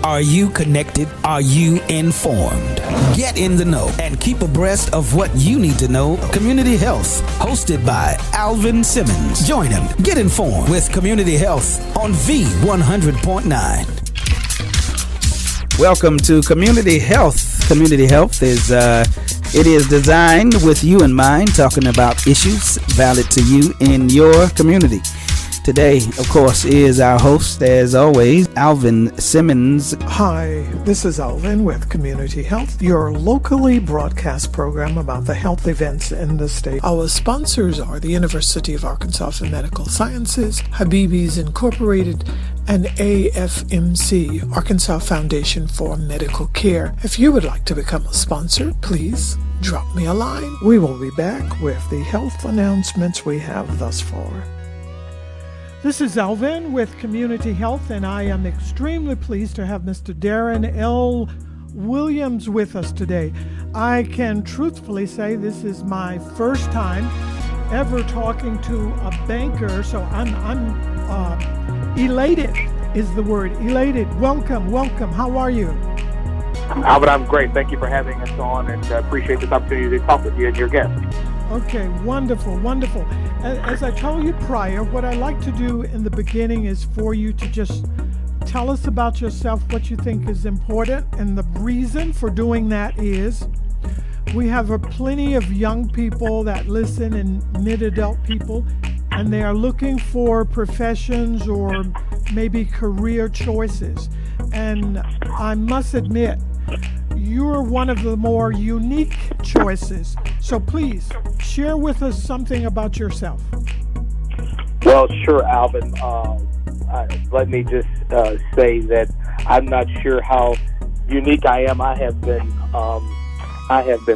Are you connected? Are you informed? Get in the know and keep abreast of what you need to know. Community Health, hosted by Alvin Simmons. Join him. Get informed with Community Health on V100.9. Welcome to Community Health. Community Health is designed with you in mind, talking about issues valid to you in your community. Today, of course, is our host, as always, Alvin Simmons. Hi, this is Alvin with Community Health, your locally broadcast program about the health events in the state. Our sponsors are the University of Arkansas for Medical Sciences, Habibis Incorporated, and AFMC, Arkansas Foundation for Medical Care. If you would like to become a sponsor, please drop me a line. We will be back with the health announcements we have thus far. This is Alvin with Community Health, and I am extremely pleased to have Mr. Darrin L. Williams with us today. I can truthfully say this is my first time ever talking to a banker, so I'm elated is the word, elated. Welcome. How are you? Albert, I'm great. Thank you for having us on, and appreciate this opportunity to talk with you and your guests. Okay, wonderful. As I told you prior, what I like to do in the beginning is for you to just tell us about yourself, what you think is important, and the reason for doing that is we have plenty of young people that listen and mid-adult people, and they are looking for professions or maybe career choices. And I must admit, you're one of the more unique choices. So please, share with us something about yourself. Well, sure, Alvin. Let me just say that I'm not sure how unique I am. I have been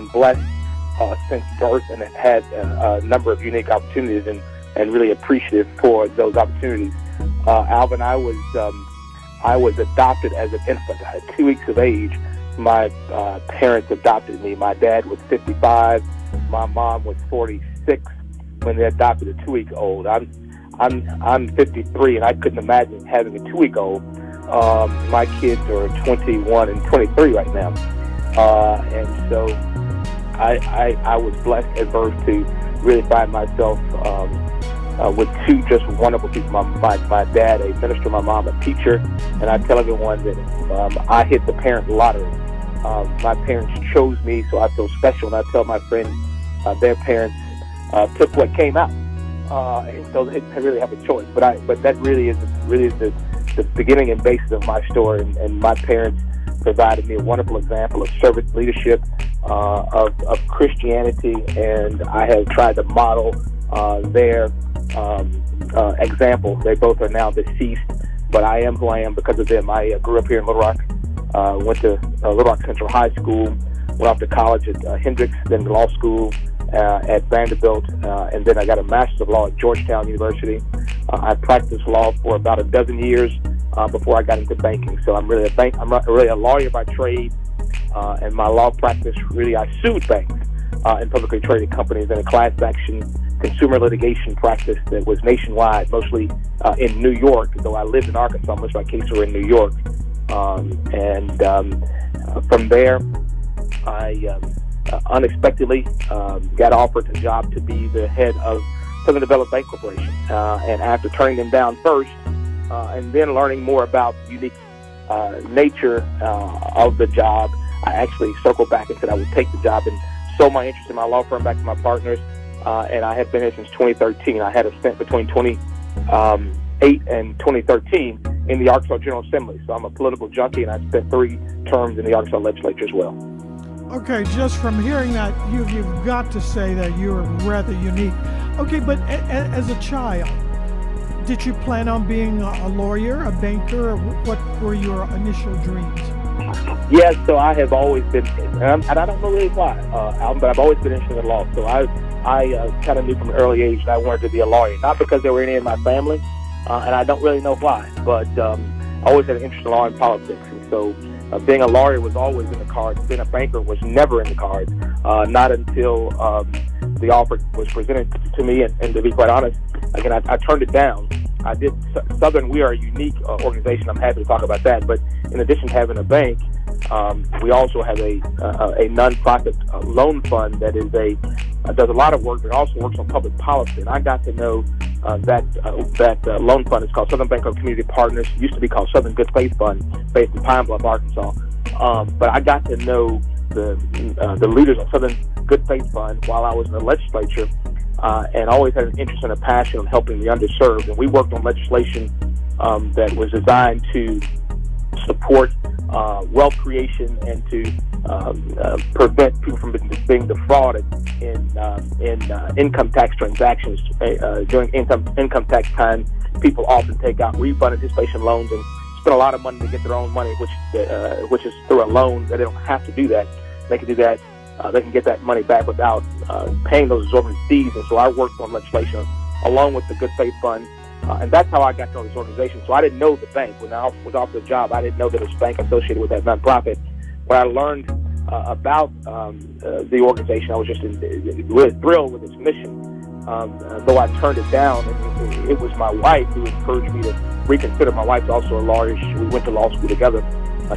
blessed since birth, and have had a number of unique opportunities, and really appreciative for those opportunities. Alvin, I was adopted as an infant. At 2 weeks of age, my parents adopted me. My dad was 55. My mom was 46 when they adopted a 2-week-old. I'm 53, and I couldn't imagine having a 2-week-old. My kids are 21 and 23 right now, and so I was blessed at birth to really find myself with two just wonderful people. My dad, a minister, my mom, a teacher, and I tell everyone that I hit the parent lottery. My parents chose me, so I feel special, and I tell my friends their parents took what came out, and so they really have a choice. But that really is the beginning and basis of my story, and my parents provided me a wonderful example of servant leadership, of Christianity, and I have tried to model their example. They both are now deceased, but I am who I am because of them. I grew up here in Little Rock, went to Little Rock Central High School, went off to college at Hendrix, then law school at Vanderbilt, and then I got a Master's of Law at Georgetown University. I practiced law for about a dozen years before I got into banking. So I'm really a lawyer by trade, and my law practice, really, I sued banks and publicly traded companies in a class action consumer litigation practice that was nationwide, mostly in New York, though I lived in Arkansas. Most of my cases were in New York. From there, I unexpectedly got offered a job to be the head of Southern Development Bank Corporation. And after turning them down first, and then learning more about the unique nature of the job, I actually circled back and said I would take the job, and sold my interest in my law firm back to my partners. And I have been here since 2013. I had a stint between 2008 and 2013 in the Arkansas General Assembly. So I'm a political junkie, and I spent 3 terms in the Arkansas legislature as well. Okay, just from hearing that, you've got to say that you're rather unique. Okay, but as a child, did you plan on being a lawyer, a banker, or what were your initial dreams? Yes, so I have always been, and I don't know really why, Alvin, but I've always been interested in law. So I kind of knew from an early age that I wanted to be a lawyer, not because there were any in my family, and I don't really know why, but I always had an interest in law and politics. And so being a lawyer was always in the cards. Being a banker was never in the cards, not until the offer was presented to me. And to be quite honest, again, I turned it down I did Southern. We are a unique organization. I'm happy to talk about that. But in addition to having a bank, we also have a nonprofit loan fund that is does a lot of work, but also works on public policy. And I got to know that loan fund is called Southern Bank of Community Partners. It used to be called Southern Good Faith Fund, based in Pine Bluff, Arkansas. But I got to know the leaders of Southern Good Faith Fund while I was in the legislature, and always had an interest and a passion in helping the underserved. And we worked on legislation that was designed to support wealth creation and to prevent people from being defrauded in income tax transactions. During income tax time, people often take out refund anticipation loans and spend a lot of money to get their own money, which is through a loan. That they don't have to do that. They can do that. They can get that money back without paying those exorbitant fees. And so I worked on legislation along with the Good Faith Fund. And that's how I got to know this organization. So I didn't know the bank. When I was off the job, I didn't know there was a bank associated with that nonprofit. When I learned about the organization, I was just really thrilled with its mission. Though I turned it down, and it was my wife who encouraged me to reconsider. My wife's also a lawyer. We went to law school together.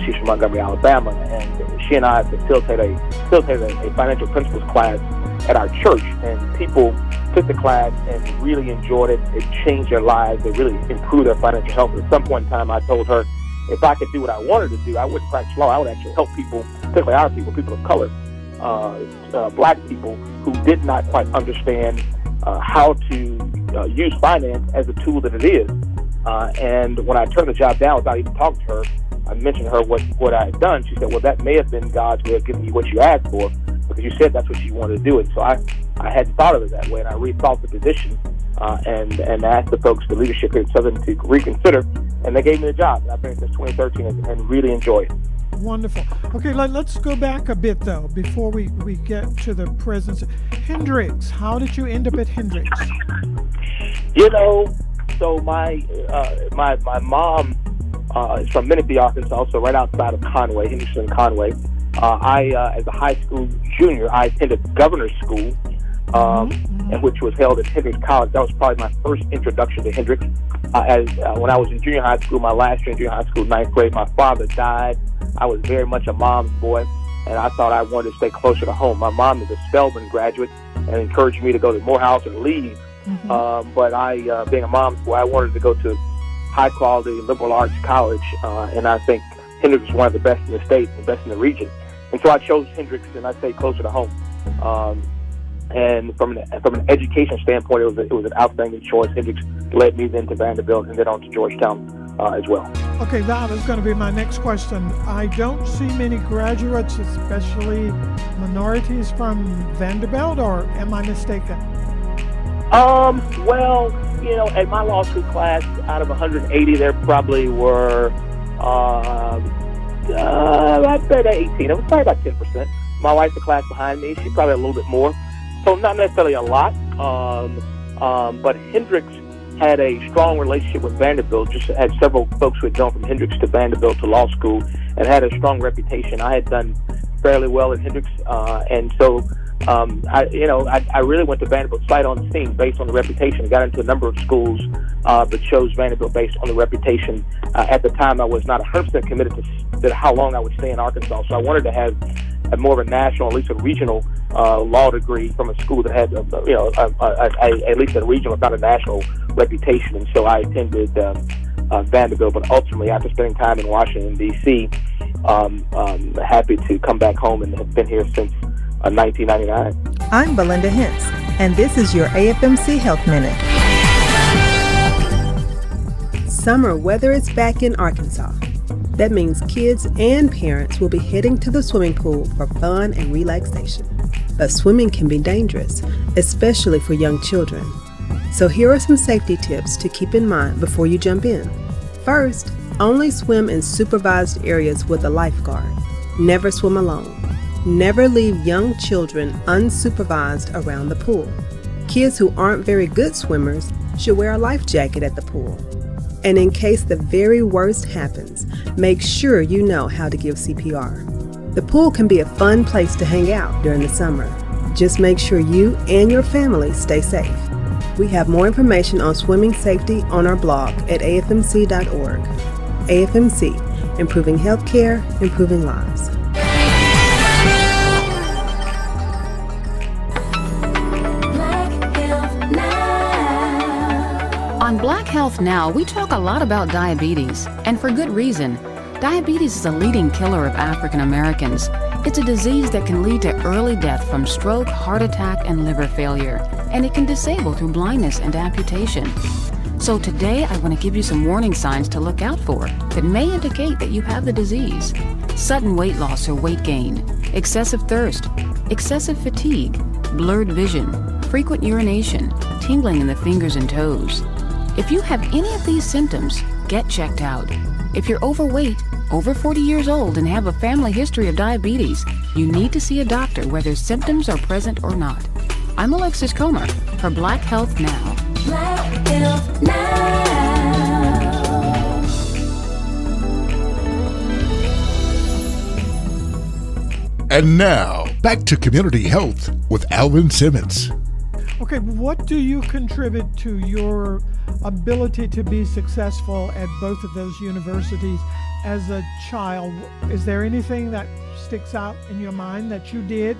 She's from Montgomery, Alabama, and she and I facilitated a financial principles class at our church, and people took the class and really enjoyed it. It changed their lives. It really improved their financial health. At some point in time, I told her if I could do what I wanted to do, I wouldn't practice law. I would actually help people, particularly our people of color, black people who did not quite understand how to use finance as a tool that it is. And when I turned the job down without even talking to her, I mentioned to her what I had done. She said, well, that may have been God's way of giving you what you asked for, because you said that's what you wanted to do. And so I hadn't thought of it that way, and I rethought the position and asked the folks, the leadership here at Southern, to reconsider, and they gave me the job. And I've been here since 2013 and really enjoy it. Wonderful. Okay, let's go back a bit, though, before we get to the presence. Hendricks, how did you end up at Hendricks? So my mom is from Menifee, Arkansas, so right outside of Conway, Henderson, Conway. As a high school junior, I attended governor's school, which was held at Hendricks College. That was probably my first introduction to Hendricks. When I was in junior high school, my last year in junior high school, 9th grade, my father died. I was very much a mom's boy, and I thought I wanted to stay closer to home. My mom is a Spelman graduate and encouraged me to go to Morehouse and leave. But I, being a mom's boy, I wanted to go to high-quality liberal arts college, and I think Hendricks was one of the best in the state, the best in the region. And so I chose Hendricks, and I stayed closer to home. And from an education standpoint, it was an outstanding choice. Hendricks led me then to Vanderbilt and then on to Georgetown as well. Okay, that is going to be my next question. I don't see many graduates, especially minorities, from Vanderbilt, or am I mistaken? Well, at my law school class, out of 180, there probably were, I'd say about 18. It was probably about 10%. My wife's the class behind me. She's probably a little bit more. So not necessarily a lot. But Hendricks had a strong relationship with Vanderbilt, just had several folks who had gone from Hendricks to Vanderbilt to law school and had a strong reputation. I had done fairly well at Hendricks, and so I really went to Vanderbilt sight on scene based on the reputation. Got into a number of schools, but chose Vanderbilt based on the reputation. At the time, I was not 100% committed to how long I would stay in Arkansas, so I wanted to have more of a national, at least a regional law degree from a school that had, at least a regional, if not a national reputation. And so I attended Vanderbilt, but ultimately, after spending time in Washington, D.C., happy to come back home and have been here since 1999. I'm Belinda Hintz, and this is your AFMC Health Minute. Summer weather is back in Arkansas. That means kids and parents will be heading to the swimming pool for fun and relaxation. But swimming can be dangerous, especially for young children. So here are some safety tips to keep in mind before you jump in. First, only swim in supervised areas with a lifeguard. Never swim alone. Never leave young children unsupervised around the pool. Kids who aren't very good swimmers should wear a life jacket at the pool. And in case the very worst happens, make sure you know how to give CPR. The pool can be a fun place to hang out during the summer. Just make sure you and your family stay safe. We have more information on swimming safety on our blog at afmc.org. AFMC, improving healthcare, improving lives. On Black Health Now, we talk a lot about diabetes, and for good reason. Diabetes is a leading killer of African Americans. It's a disease that can lead to early death from stroke, heart attack, and liver failure, and it can disable through blindness and amputation. So today, I want to give you some warning signs to look out for that may indicate that you have the disease. Sudden weight loss or weight gain, excessive thirst, excessive fatigue, blurred vision, frequent urination, tingling in the fingers and toes. If you have any of these symptoms, get checked out. If you're overweight, over 40 years old, and have a family history of diabetes, you need to see a doctor whether symptoms are present or not. I'm Alexis Comer for Black Health Now. Black Health Now. And now, back to Community Health with Alvin Simmons. Okay, what do you contribute to your ability to be successful at both of those universities as a child? Is there anything that sticks out in your mind that you did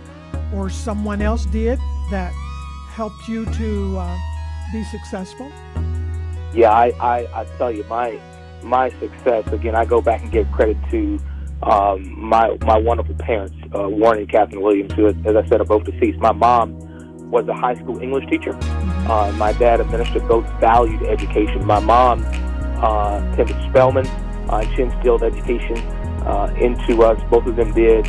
or someone else did that helped you to be successful? Yeah, I tell you, my success, again, I go back and give credit to my wonderful parents, Warren and Catherine Williams, who, as I said, are both deceased. My mom was a high school English teacher. My dad administered both valued education. My mom attended Spelman. She instilled education into us. Both of them did.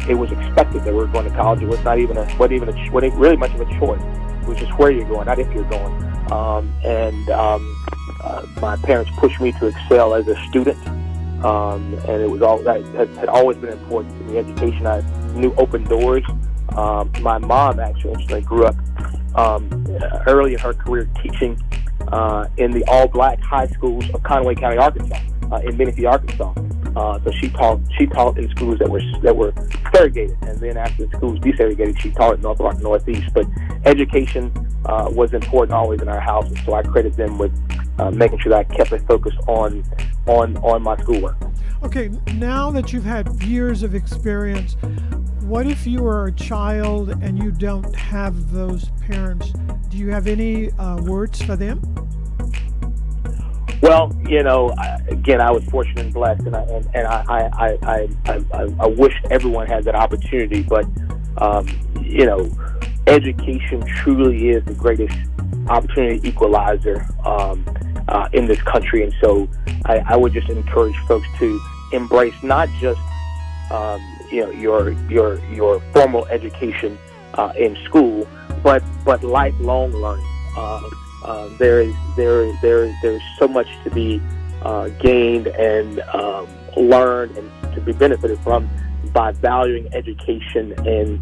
It was expected that we were going to college. It was wasn't really much of a choice. It was just where you're going, not if you're going. My parents pushed me to excel as a student. And it was all that had always been important to me. Education, I knew, opened doors. My mom actually grew up early in her career teaching in the all-black high schools of Conway County, Arkansas, in Menifee, Arkansas. So she taught in schools that were segregated, and then after the schools desegregated, she taught in North Ark, Northeast. But education was important always in our house, and so I credit them with making sure that I kept a focus on my schoolwork. Okay, now that you've had years of experience, what if you are a child and you don't have those parents? Do you have any words for them? Well, again, I was fortunate and blessed, and I wish everyone had that opportunity. But education truly is the greatest opportunity equalizer in this country, and so I would just encourage folks to embrace not just your formal education in school, but lifelong learning. There's so much to be gained and learned and to be benefited from by valuing education and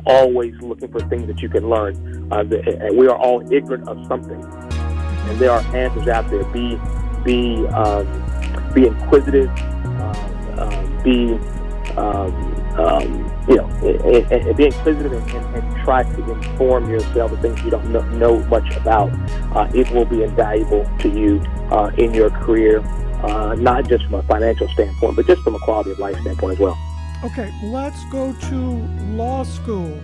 always looking for things that you can learn. And we are all ignorant of something, and there are answers out there. Be inquisitive. Be inquisitive and try to inform yourself of things you don't know much about. It will be invaluable to you in your career, not just from a financial standpoint, but just from a quality of life standpoint as well. Okay, let's go to law school.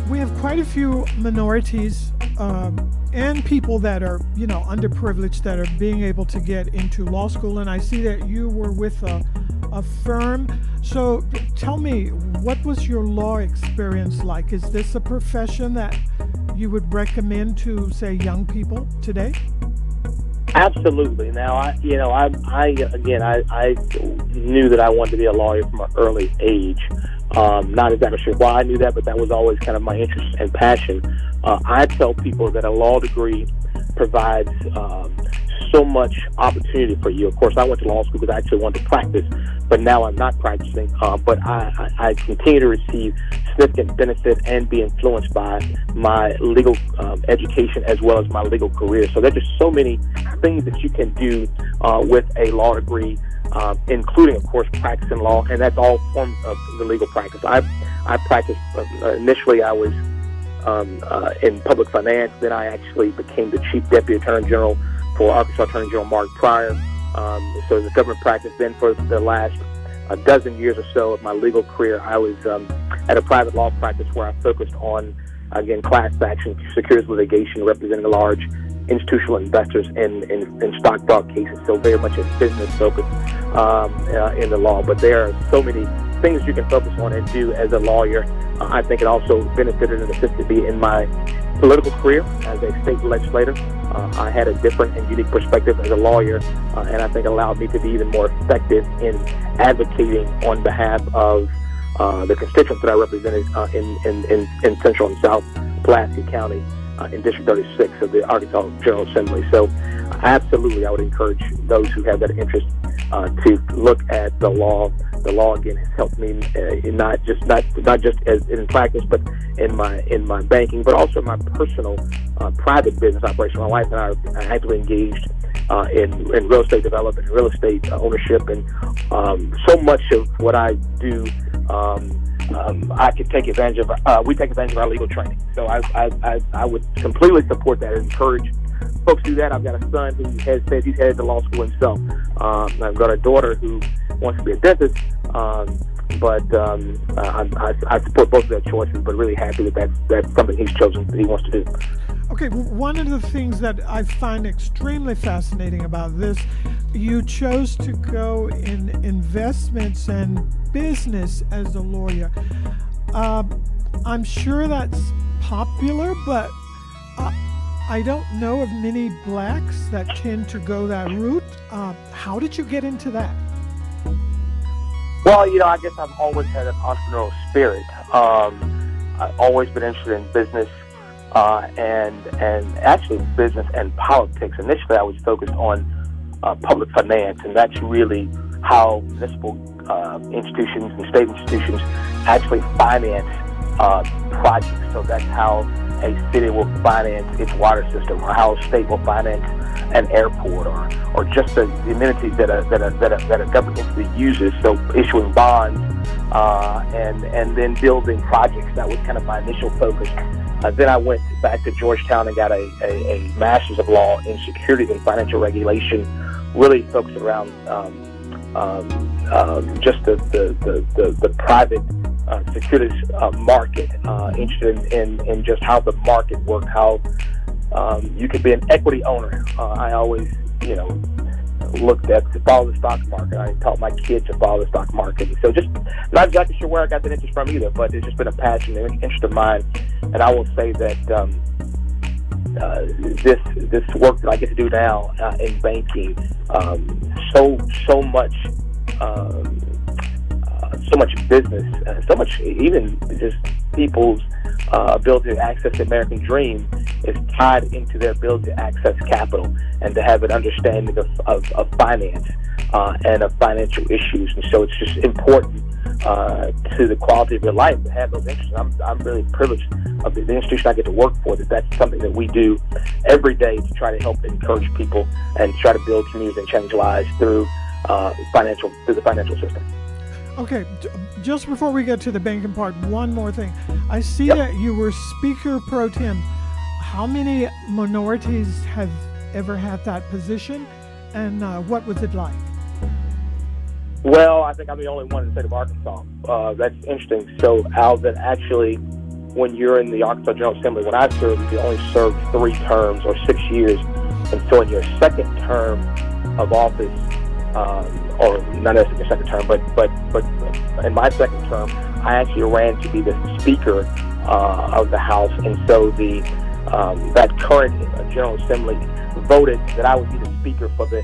We have quite a few minorities and people that are, underprivileged that are being able to get into law school. And I see that you were with a firm. So tell me, what was your law experience like? Is this a profession that you would recommend to, say, young people today? Absolutely. Now, I knew that I wanted to be a lawyer from an early age. Not exactly sure why I knew that, but that was always kind of my interest and passion. I tell people that a law degree provides so much opportunity for you. Of course, I went to law school because I actually wanted to practice, but now I'm not practicing. But I continue to receive significant benefit and be influenced by my legal education as well as my legal career. So there's just so many things that you can do with a law degree, including, of course, practicing law, and that's all forms of the legal practice. I I practiced, initially I was in public finance. Then I actually became the Chief Deputy Attorney General for Arkansas Attorney General Mark Pryor. So as a government practice, then for the last a dozen years or so of my legal career, I was at a private law practice where I focused on, again, class action securities litigation, representing large institutional investors in stock fraud cases. So very much a business focus in the law. But there are so many things you can focus on and do as a lawyer. I think it also benefited and assisted me in my political career as a state legislator. I had a different and unique perspective as a lawyer, and I think allowed me to be even more effective in advocating on behalf of the constituents that I represented in Central and South Pulaski County in District 36 of the Arkansas General Assembly. So absolutely, I would encourage those who have that interest to look at the law. The law, again, has helped me not just as in practice, but in my banking, but also my personal private business operation. My wife and I are actively engaged in real estate development, and real estate ownership, and so much of what I do, I could take advantage of. We take advantage of our legal training. So I would completely support that and encourage folks to do that. I've got a son who has said he's headed to law school himself. I've got a daughter who wants to be a dentist, but I support both of their choices, but really happy that that's something he's chosen that he wants to do. Okay, one of the things that I find extremely fascinating about this, you chose to go in investments and business as a lawyer. I'm sure that's popular, but I don't know of many blacks that tend to go that route. How did you get into that? Well, I guess I've always had an entrepreneurial spirit. I've always been interested in business and actually business and politics. Initially, I was focused on public finance, and that's really how municipal institutions and state institutions actually finance projects. So that's how a city will finance its water system, or how a state will finance an airport, or just the amenities that a government entity uses. So issuing bonds and then building projects. That was kind of my initial focus. Then I went back to Georgetown and got a Master's of Law in Securities and Financial Regulation, really focused around just the private securities market, interested in just how the market worked, how you could be an equity owner. I always, looked at to follow the stock market. I taught my kids to follow the stock market. And so just not exactly sure where I got that interest from either, but it's just been a passion and interest of mine. And I will say that this work that I get to do now in banking, so much business, so much even just people's ability to access the American dream is tied into their ability to access capital and to have an understanding of finance and of financial issues. And so it's just important to the quality of your life to have those interests. I'm really privileged of the institution I get to work for, that's something that we do every day to try to help encourage people and try to build communities and change lives through the financial system. Okay, just before we get to the banking part, one more thing. I see that you were Speaker Pro Tem. How many minorities have ever had that position, and what was it like? Well, I think I'm the only one in the state of Arkansas. That's interesting. So, Alvin, actually, when you're in the Arkansas General Assembly, when I served, you only served 3 terms or 6 years. And so in your second term of office, or not necessarily your second term, but in my second term, I actually ran to be the Speaker of the House. And so that current General Assembly voted that I would be the Speaker for the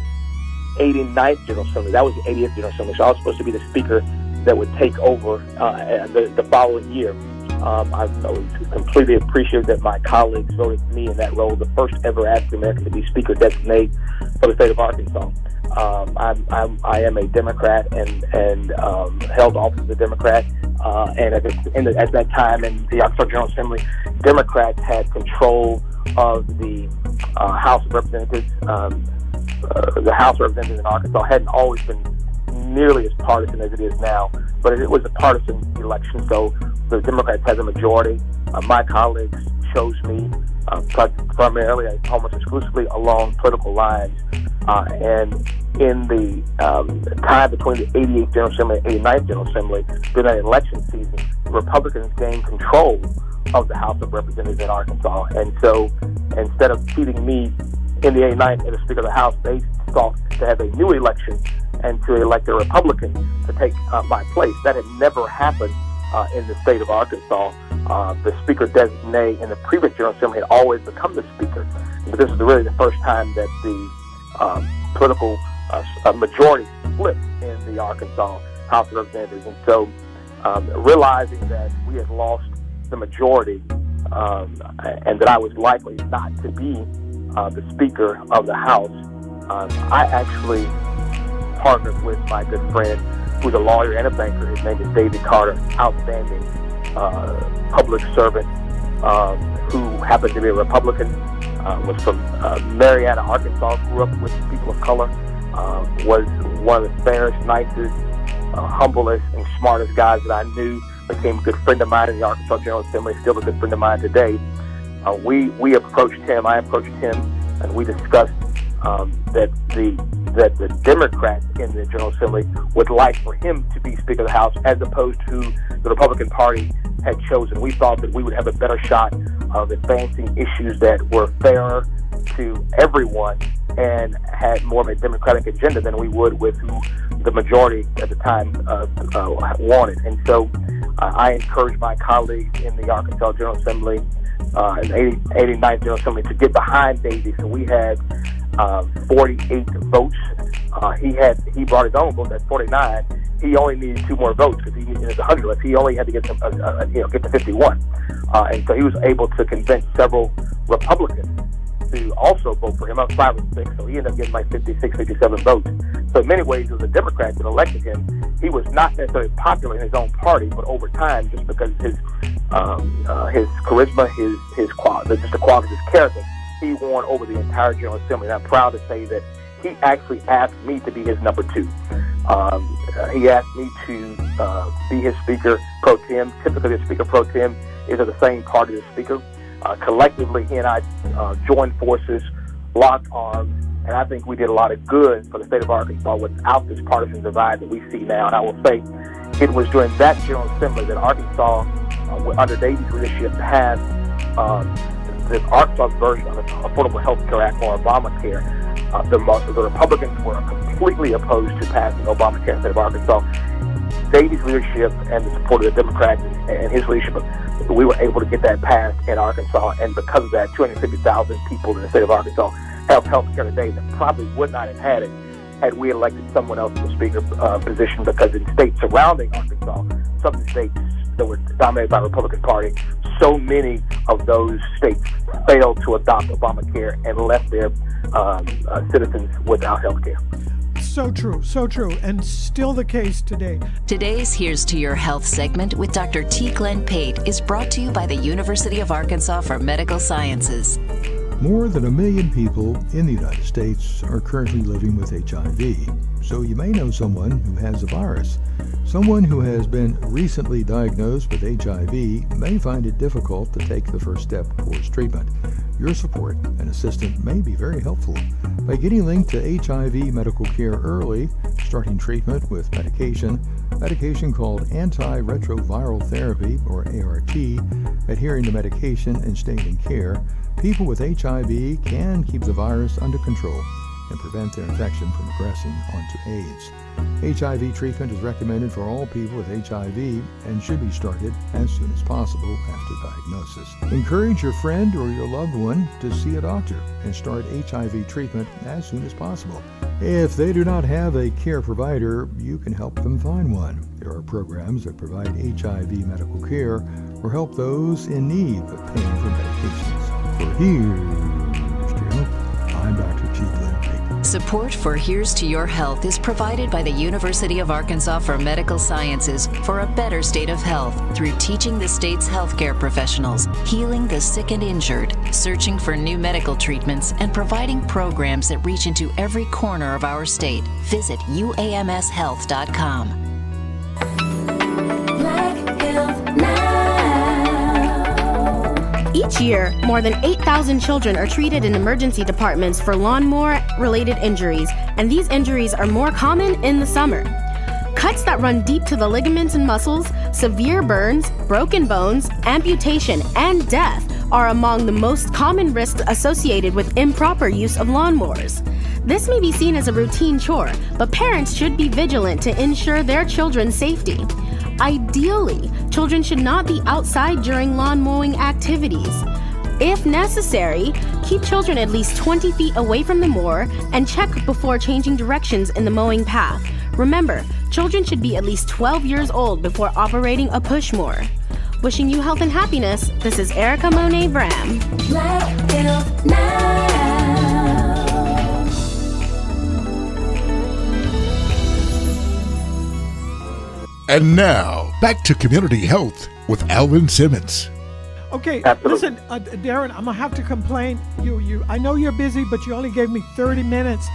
89th General Assembly. That was the 80th General Assembly. So I was supposed to be the Speaker that would take over the following year. I was completely appreciative that my colleagues voted me in that role, the first ever African American to be Speaker designate for the state of Arkansas. I am a Democrat and held office as a Democrat. And at that time in the Arkansas General Assembly, Democrats had control of the House of Representatives. The House of Representatives in Arkansas hadn't always been nearly as partisan as it is now, but it was a partisan election, so the Democrats had the majority. My colleagues chose me primarily, almost exclusively, along political lines. And in the time between the 88th General Assembly and 89th General Assembly, during that election season, Republicans gained control of the House of Representatives in Arkansas. And so instead of seating me in the 89th as Speaker of the House, they sought to have a new election and to elect a Republican to take my place. That had never happened in the state of Arkansas. The Speaker designate in the previous General Assembly had always become the Speaker. But this is really the first time that the political majority split in the Arkansas House of Representatives. And so realizing that we had lost the majority and that I was likely not to be the Speaker of the House, I actually partnered with my good friend, who's a lawyer and a banker. His name is David Carter, outstanding public servant who happened to be a Republican, was from Marietta, Arkansas, grew up with people of color, was one of the fairest, nicest, humblest, and smartest guys that I knew, became a good friend of mine in the Arkansas General Assembly, still a good friend of mine today. We approached him, I approached him, and we discussed that the Democrats in the General Assembly would like for him to be Speaker of the House as opposed to the Republican Party had chosen. We thought that we would have a better shot of advancing issues that were fairer to everyone and had more of a Democratic agenda than we would with who the majority at the time wanted. And so I encouraged my colleagues in the Arkansas General Assembly, in the 89th General Assembly, to get behind Davey. So we had 48 votes. He brought his own vote at 49. He only needed 2 more votes because he needed 100 less. He only had to get to 51, and so he was able to convince several Republicans to also vote for him. I was 5 or 6, so he ended up getting like 56, 57 votes. So in many ways, it was the Democrats that elected him. He was not necessarily popular in his own party, but over time, just because his charisma, his quality, just the quality of his character, he won over the entire General Assembly. And I'm proud to say that he actually asked me to be his number 2. He asked me to be his Speaker pro tem. Typically, the Speaker pro tem is of the same party as the Speaker. Collectively, he and I joined forces, locked arms, and I think we did a lot of good for the state of Arkansas without this partisan divide that we see now. And I will say it was during that General Assembly that Arkansas, under Davy's leadership, passed the Arkansas version of the Affordable Health Care Act, or Obamacare. The Republicans were completely opposed to passing Obamacare in the state of Arkansas. Davy's leadership and the support of the Democrats and his leadership, we were able to get that passed in Arkansas. And because of that, 250,000 people in the state of Arkansas have health care today that probably would not have had it had we elected someone else in the Speaker position, because in states surrounding Arkansas, some states that were dominated by the Republican Party, so many of those states failed to adopt Obamacare and left their citizens without health care. So true, and still the case today. Today's Here's to Your Health segment with Dr. T. Glenn Pate is brought to you by the University of Arkansas for Medical Sciences. More than 1 million people in the United States are currently living with HIV, so you may know someone who has the virus. Someone who has been recently diagnosed with HIV may find it difficult to take the first step towards treatment. Your support and assistance may be very helpful. By getting linked to HIV medical care early, starting treatment with medication called antiretroviral therapy, or ART, adhering to medication and staying in care, people with HIV can keep the virus under control and prevent their infection from progressing onto AIDS. HIV treatment is recommended for all people with HIV and should be started as soon as possible after diagnosis. Encourage your friend or your loved one to see a doctor and start HIV treatment as soon as possible. If they do not have a care provider, you can help them find one. There are programs that provide HIV medical care or help those in need of paying for medications. For Here's to Your Health, I'm Dr. T. Glenn Pate. Support for Here's to Your Health is provided by the University of Arkansas for Medical Sciences for a better state of health through teaching the state's healthcare professionals, healing the sick and injured, searching for new medical treatments, and providing programs that reach into every corner of our state. Visit uamshealth.com. Black Health Now. Each year, more than 8,000 children are treated in emergency departments for lawnmower-related injuries, and these injuries are more common in the summer. Cuts that run deep to the ligaments and muscles, severe burns, broken bones, amputation, and death are among the most common risks associated with improper use of lawnmowers. This may be seen as a routine chore, but parents should be vigilant to ensure their children's safety. Ideally, children should not be outside during lawn mowing activities. If necessary, keep children at least 20 feet away from the mower and check before changing directions in the mowing path. Remember, children should be at least 12 years old before operating a push mower. Wishing you health and happiness, this is Erica Monet Bram. Black Health Now. And now, back to Community Health with Alvin Simmons. Okay, Absolutely. listen, Darrin, I'm gonna have to complain. I know you're busy, but you only gave me 30 minutes,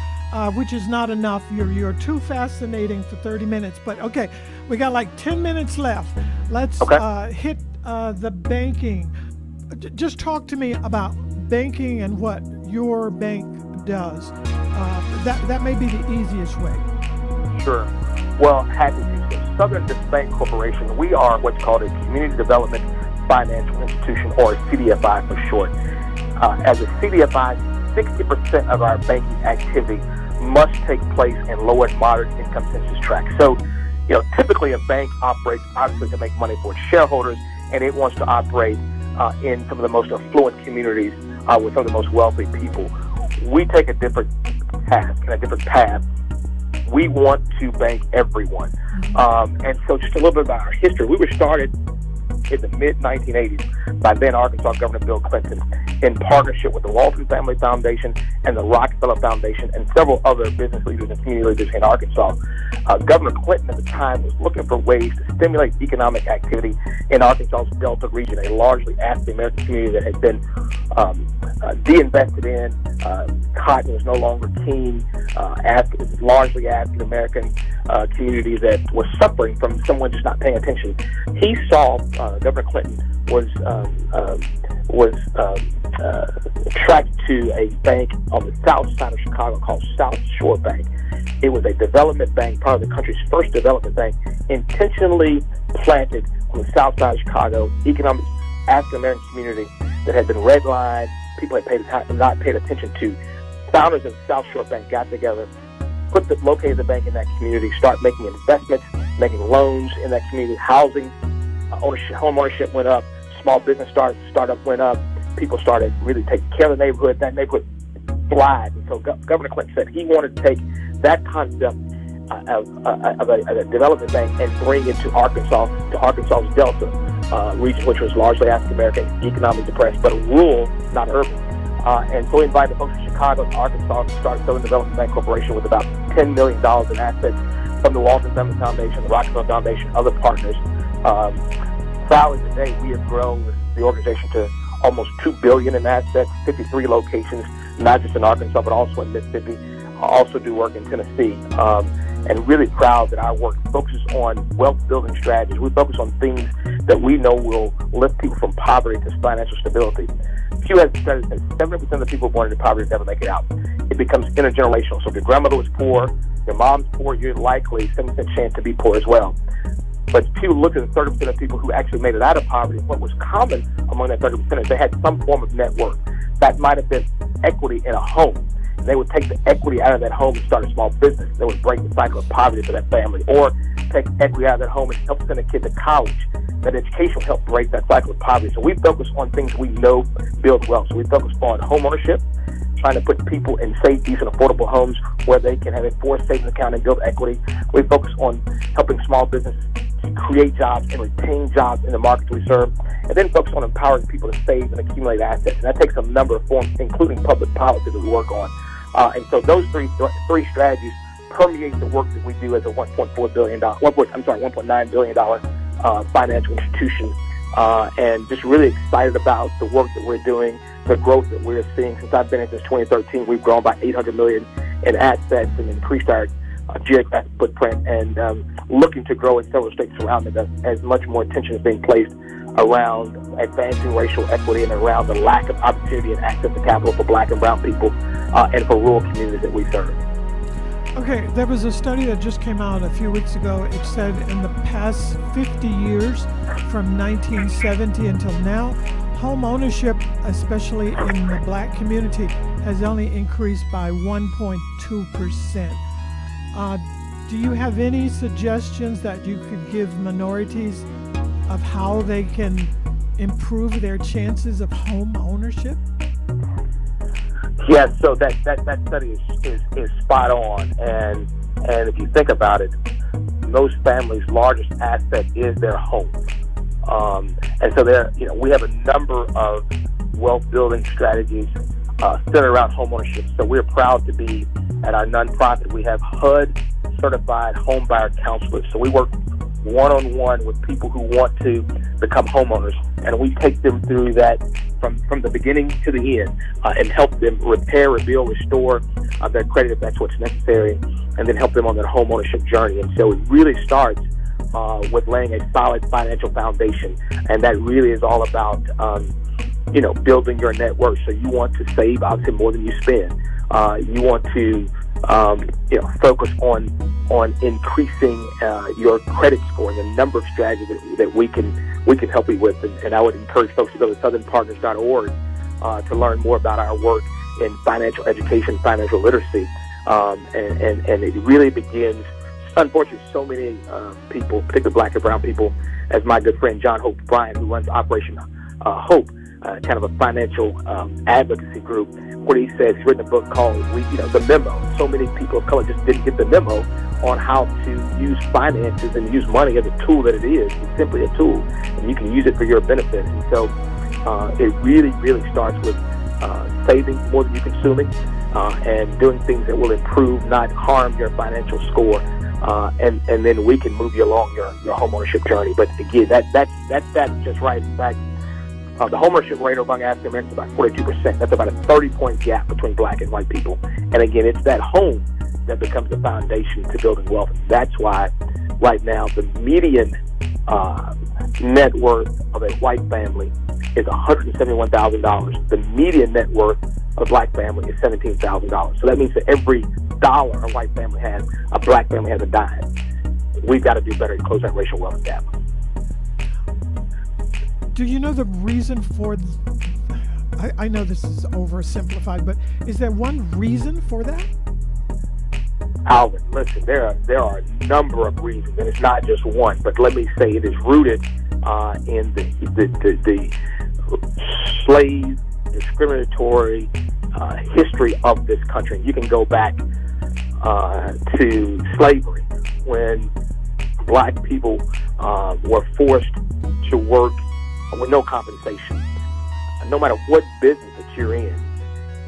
which is not enough. You're too fascinating for 30 minutes. But okay, we got like 10 minutes left. Let's hit the banking. Just talk to me about banking and what your bank does. That may be the easiest way. Sure. Well, happy to. Southern Bank Corporation, we are what's called a Community Development Financial Institution, or CDFI for short. As a CDFI, 60% of our banking activity must take place in low and moderate income census tracts. So, typically a bank operates obviously to make money for its shareholders, and it wants to operate in some of the most affluent communities with some of the most wealthy people. We take a different task and a different path. We want to bank everyone. And so just a little bit about our history. We were started in the mid-1980s by then Arkansas Governor Bill Clinton in partnership with the Walton Family Foundation and the Rockefeller Foundation and several other business leaders and community leaders in Arkansas. Governor Clinton at the time was looking for ways to stimulate economic activity in Arkansas's Delta region, a largely African-American community that had been de-invested in. Cotton was no longer keen. Largely African-American community that was suffering from someone just not paying attention. He saw Governor Clinton was attracted to a bank on the south side of Chicago called South Shore Bank. It was a development bank, probably the country's first development bank, intentionally planted on the south side of Chicago, economic African-American community that had been redlined, people had not paid attention to. Founders of South Shore Bank got together, located the bank in that community, start making investments, making loans in that community. Housing, home ownership went up, small business startup went up. People started really taking care of the neighborhood. That neighborhood thrived. And so Governor Clinton said he wanted to take that concept of a development bank and bring it to Arkansas's Delta region, which was largely African-American, economically depressed, but rural, not urban. And so we invited folks from Chicago to Arkansas to start Southern Development Bank Corporation with about $10 million in assets from the Walton Family Foundation, the Rockefeller Foundation, other partners. Proudly today, we have grown the organization to almost $2 billion in assets, 53 locations, not just in Arkansas, but also in Mississippi. I also do work in Tennessee. And really proud that our work focuses on wealth-building strategies. We focus on things that we know will lift people from poverty to financial stability. Pew has studies that 70% of the people born into poverty never make it out. It becomes intergenerational. So if your grandmother was poor, your mom's poor, you're likely 70% chance to be poor as well. But Pew looked at the 30% of people who actually made it out of poverty. What was common among that 30% is they had some form of net worth. That might have been equity in a home. They would take the equity out of that home and start a small business. They would break the cycle of poverty for that family, or take equity out of that home and help send a kid to college. That education will help break that cycle of poverty. So we focus on things we know build wealth. So we focus on home ownership, trying to put people in safe, decent, affordable homes where they can have a forced savings account and build equity. We focus on helping small businesses to create jobs and retain jobs in the markets we serve, and then focus on empowering people to save and accumulate assets. And that takes a number of forms, including public policy that we work on. And so those three strategies permeate the work that we do as a $1.9 billion financial institution, and just really excited about the work that we're doing, the growth that we're seeing. Since I've been in since 2013, we've grown by $800 million in assets and increased our geographic footprint, and looking to grow in several states surrounding us as much more attention is being placed around advancing racial equity and around the lack of opportunity and access to capital for Black and brown people and for rural communities that we serve. Okay, there was a study that just came out a few weeks ago. It said in the past 50 years, from 1970 until now, home ownership, especially in the Black community, has only increased by 1.2%. Do you have any suggestions that you could give minorities of how they can improve their chances of home ownership? Yes, so that study is spot on, and if you think about it, most families' largest asset is their home, and so we have a number of wealth building strategies centered around home ownership. So we're proud to be at our nonprofit. We have HUD certified home buyer counselors. So we work one-on-one with people who want to become homeowners, and we take them through that from the beginning to the end, and help them repair, rebuild, restore their credit if that's what's necessary, and then help them on their home ownership journey. And so it really starts with laying a solid financial foundation, and that really is all about building your net worth. So you want to save, obviously, more than you spend. You want to focus on increasing your credit score, and the number of strategies that we can help you with. And I would encourage folks to go to southernpartners.org to learn more about our work in financial education, financial literacy, and it really begins. Unfortunately, so many people, particularly Black and brown people, as my good friend John Hope Bryan, who runs Operation Hope, kind of a financial advocacy group, where he says he's written a book called The Memo. So many people of color just didn't get the memo on how to use finances and use money as a tool that it is. It's simply a tool, and you can use it for your benefit. And so it really, really starts with saving more than you're consuming, and doing things that will improve, not harm your financial score. And then we can move you along your homeownership journey. But again, that's just right. In fact, the homeownership rate among African Americans is about 42%. That's about a 30-point gap between Black and white people. And again, it's that home that becomes the foundation to building wealth. And that's why right now the median net worth of a white family is $171,000. The median net worth of a Black family is $17,000. So that means that every dollar a white family has, a Black family has a dime. We've got to do better to close that racial wealth gap. Do you know the reason for? I know this is oversimplified, but is there one reason for that? Alvin, listen, there are a number of reasons, and it's not just one. But let me say it is rooted in the slave discriminatory history of this country. You can go back to slavery, when Black people were forced to work with no compensation. No matter what business that you're in,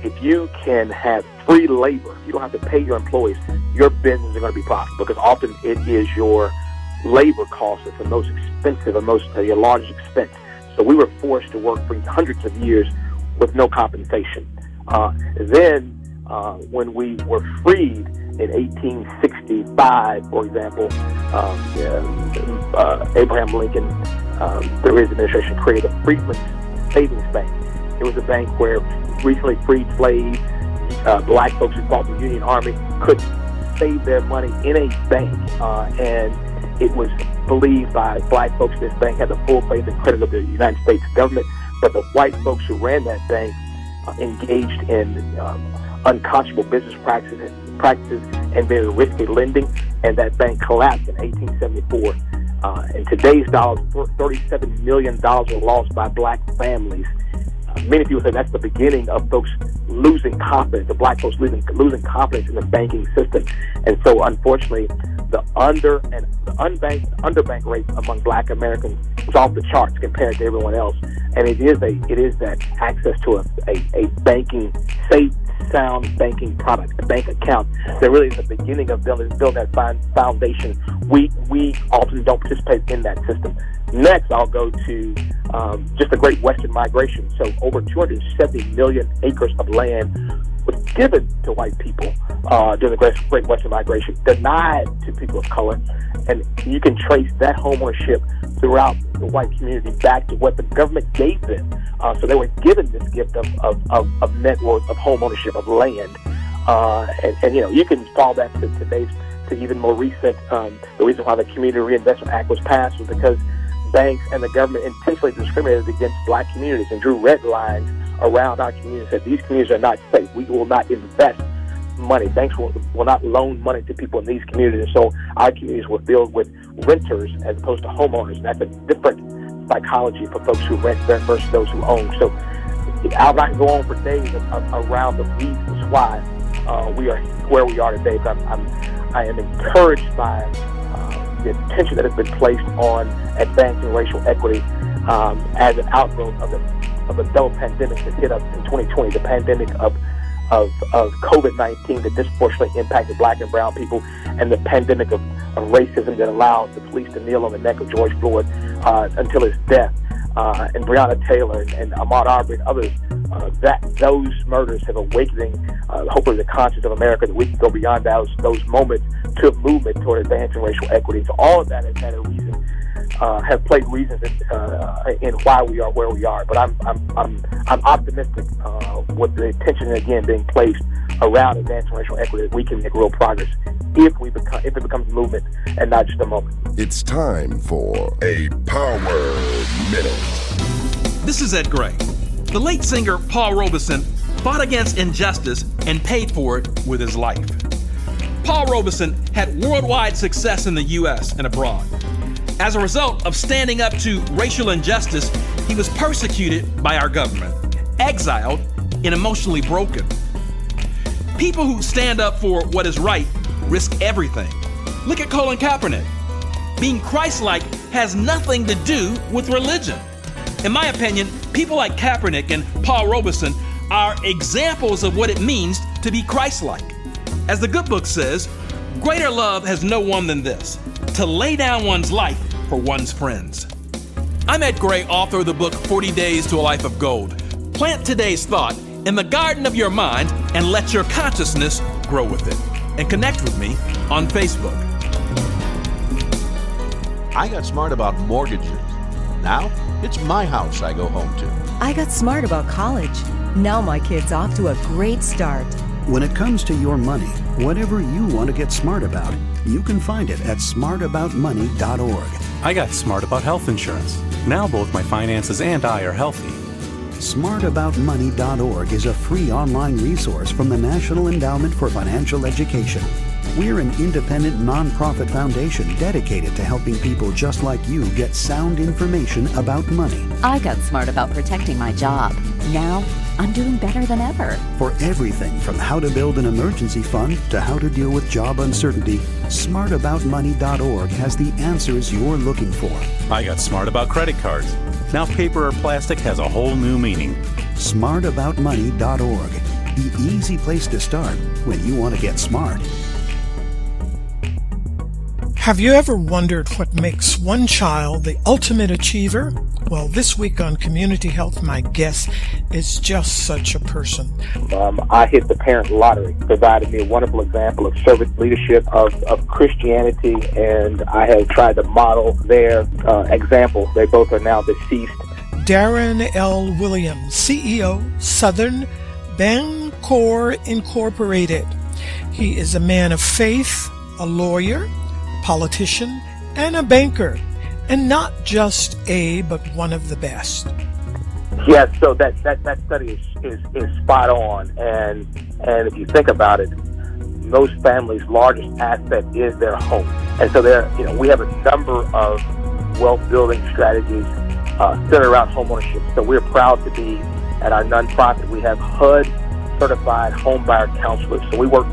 if you can have free labor, you don't have to pay your employees, your business is going to be profitable, because often it is your labor cost that's the most expensive and your largest expense. So we were forced to work for hundreds of years with no compensation. Then when we were freed in 1865, for example, Abraham Lincoln, through his administration, created a Freedmen's Savings Bank. It was a bank where recently freed slaves, Black folks who fought in the Union Army, could save their money in a bank, and it was believed by Black folks this bank had the full faith and credit of the United States government. But the white folks who ran that bank engaged in unconscionable business practices and very risky lending, and that bank collapsed in 1874. In today's dollars, $37 million were lost by Black families. Many people say that's the beginning of folks losing confidence, the Black folks losing confidence in the banking system. And so, unfortunately, the underbanked rates among Black Americans is off the charts compared to everyone else, and it is that access to a banking, safe, sound banking product, a bank account, that really is the beginning of building that foundation. We often don't participate in that system. Next, I'll go to just the Great Western Migration. So over 270 million acres of land was given to white people during the Great Western Migration, denied to people of color, and you can trace that homeownership throughout the white community back to what the government gave them. So they were given this gift of net worth, of home ownership, of land, and you can fall back to today's, to even more recent. The reason why the Community Reinvestment Act was passed was because banks and the government intentionally discriminated against Black communities and drew red lines around our communities, said these communities are not safe. We will not invest money. Banks will not loan money to people in these communities. And so our communities were filled with renters as opposed to homeowners. And that's a different psychology for folks who rent versus those who own. So I'll not go on for days around the reasons why we are where we are today. But I am encouraged by the attention that has been placed on advancing racial equity as an outgrowth of a double pandemic that hit us in 2020, the pandemic of COVID-19 that disproportionately impacted Black and brown people, and the pandemic of racism that allowed the police to kneel on the neck of George Floyd until his death, and Breonna Taylor and Ahmaud Arbery and others. Those murders have awakening, hopefully, the conscience of America, that we can go beyond those moments to a movement toward advancing racial equity. So all of that has had a reason, have played reasons in why we are where we are. But I'm optimistic with the attention again being placed around advancing racial equity that we can make real progress if it becomes a movement and not just a moment. It's time for a Power Minute. This is Ed Gray. The late singer Paul Robeson fought against injustice and paid for it with his life. Paul Robeson had worldwide success in the U.S. and abroad. As a result of standing up to racial injustice, he was persecuted by our government, exiled, and emotionally broken. People who stand up for what is right risk everything. Look at Colin Kaepernick. Being Christ-like has nothing to do with religion. In my opinion, people like Kaepernick and Paul Robeson are examples of what it means to be Christ-like. As the good book says, greater love has no one than this, to lay down one's life for one's friends. I'm Ed Gray, author of the book 40 Days to a Life of Gold. Plant today's thought in the garden of your mind and let your consciousness grow with it. And connect with me on Facebook. I got smart about mortgages. Now, it's my house I go home to. I got smart about college. Now my kid's off to a great start. When it comes to your money, whatever you want to get smart about, you can find it at smartaboutmoney.org. I got smart about health insurance. Now both my finances and I are healthy. Smartaboutmoney.org is a free online resource from the National Endowment for Financial Education. We're an independent nonprofit foundation dedicated to helping people just like you get sound information about money. I got smart about protecting my job. Now, I'm doing better than ever. For everything from how to build an emergency fund to how to deal with job uncertainty, smartaboutmoney.org has the answers you're looking for. I got smart about credit cards. Now paper or plastic has a whole new meaning. Smartaboutmoney.org, the easy place to start when you want to get smart. Have you ever wondered what makes one child the ultimate achiever? Well, this week on Community Health, my guest is just such a person. I hit the parent lottery, provided me a wonderful example of servant leadership, of Christianity, and I have tried to model their example. They both are now deceased. Darrin L. Williams, CEO, Southern Bancorp Incorporated. He is a man of faith, a lawyer, politician, and a banker, and not just but one of the best. Yes, so that study is spot on, and if you think about it, most families' largest asset is their home, and so we have a number of wealth building strategies centered around homeownership. So we're proud to be, at our nonprofit, we have HUD certified home buyer counselors. So we work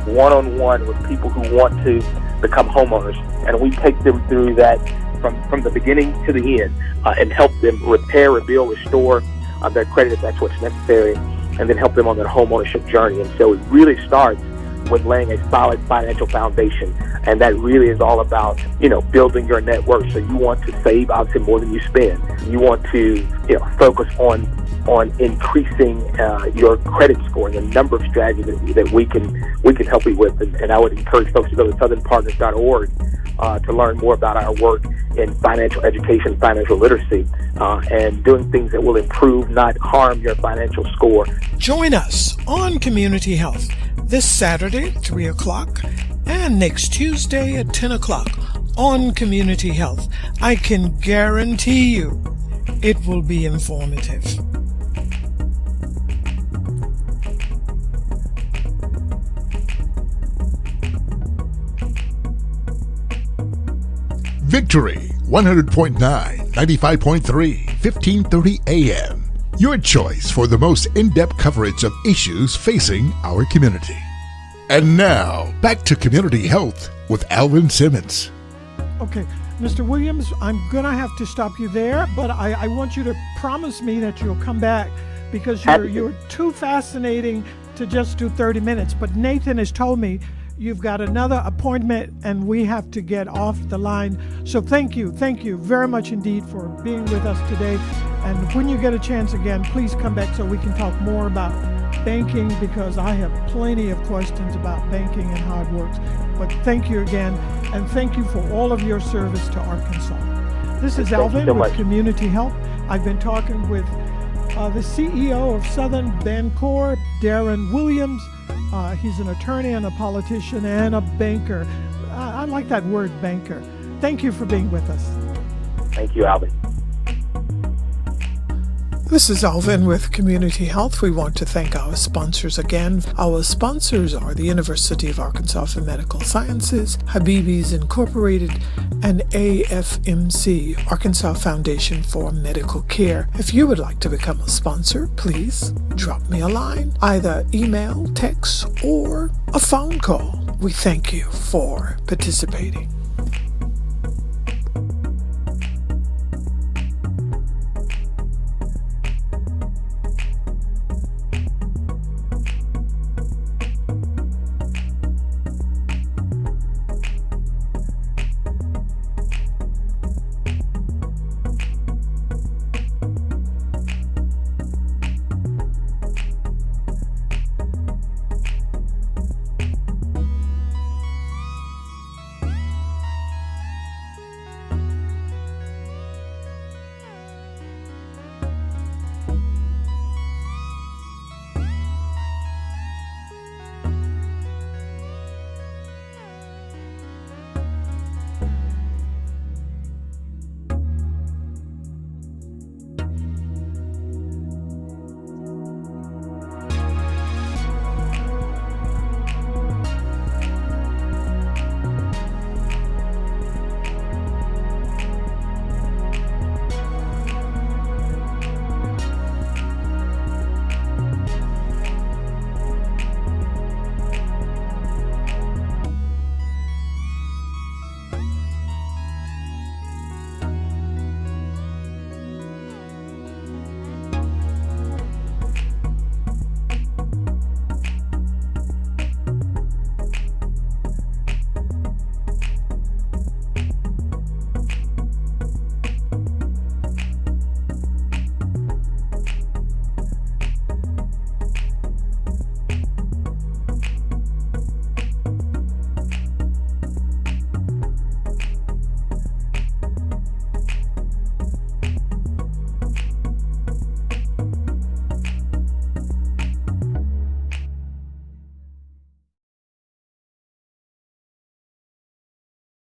one-on-one with people who want to become homeowners, and we take them through that from the beginning to the end, and help them repair, rebuild, restore their credit if that's what's necessary, and then help them on their homeownership journey. And so it really starts with laying a solid financial foundation, and that really is all about, building your net worth. So you want to save obviously more than you spend. You want to, focus on increasing your credit score, and the number of strategies that we can help you with. And I would encourage folks to go to southernpartners.org to learn more about our work in financial education, financial literacy, and doing things that will improve, not harm your financial score. Join us on Community Health this Saturday at 3 o'clock and next Tuesday at 10 o'clock on Community Health. I can guarantee you it will be informative. Victory 100.9, 95.3, 1530 AM. Your choice for the most in-depth coverage of issues facing our community. And now, back to Community Health with Alvin Simmons. Okay, Mr. Williams, I'm going to have to stop you there, but I want you to promise me that you'll come back, because you're too fascinating to just do 30 minutes. But Nathan has told me you've got another appointment and we have to get off the line. So thank you very much indeed for being with us today. And when you get a chance again, please come back so we can talk more about banking, because I have plenty of questions about banking and how it works. But thank you again, and thank you for all of your service to Arkansas. This is Alvin with Community Health. I've been talking with the CEO of Southern Bancorp, Darrin Williams. He's an attorney and a politician and a banker. I like that word, banker. Thank you for being with us. Thank you, Alvin. This is Alvin with Community Health. We want to thank our sponsors again. Our sponsors are the University of Arkansas for Medical Sciences, Habibis Incorporated, and AFMC, Arkansas Foundation for Medical Care. If you would like to become a sponsor, please drop me a line, either email, text, or a phone call. We thank you for participating.